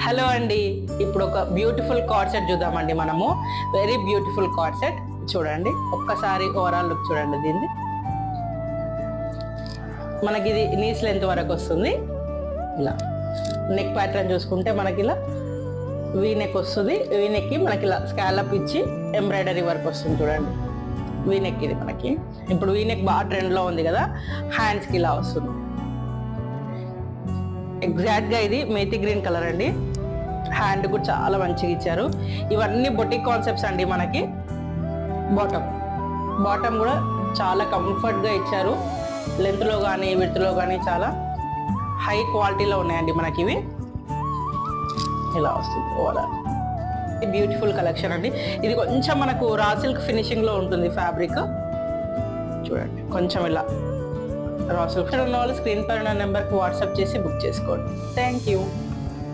Hello అండి, ఇప్పుడు ఒక బ్యూటిఫుల్ కార్డ్ సెట్ చూద్దామండి. మనము వెరీ బ్యూటిఫుల్ కార్డ్ సెట్ చూడండి. ఒక్కసారి ఓవరాల్ లుక్ చూడండి. దీన్ని మనకి ఇది నీస్ లెంత్ వరకు వస్తుంది. ఇలా నెక్ ప్యాటర్న్ చూసుకుంటే మనకి ఇలా వీ నెక్ వస్తుంది. వీ నెక్కి మనకి ఇలా స్కాలప్ ఇచ్చి ఎంబ్రాయిడరీ వర్క్ వస్తుంది చూడండి. వీ నెక్ ఇది మనకి ఇప్పుడు వీ నెక్ బాగా ట్రెండ్లో ఉంది కదా. హ్యాండ్స్కి ఇలా వస్తుంది. ఎగ్జాక్ట్గా ఇది మేతి గ్రీన్ కలర్ అండి. హ్యాండ్ కూడా చాలా మంచిగా ఇచ్చారు. ఇవన్నీ బొటిక్ కాన్సెప్ట్స్ అండి. మనకి బాటమ్ కూడా చాలా కంఫర్ట్గా ఇచ్చారు. లెంత్లో కానీ విడ్త్లో కానీ చాలా హై క్వాలిటీలో ఉన్నాయండి మనకి ఇవి. ఇలా వస్తుంది ఓవరాల్. బ్యూటిఫుల్ కలెక్షన్ అండి. ఇది కొంచెం మనకు రా సిల్క్ ఫినిషింగ్లో ఉంటుంది ఫ్యాబ్రిక్ చూడండి. కొంచెం ఇలా రా సిల్క్ ఉన్న వాళ్ళు స్క్రీన్ పైన నెంబర్కి వాట్సాప్ చేసి బుక్ చేసుకోండి. Thank you.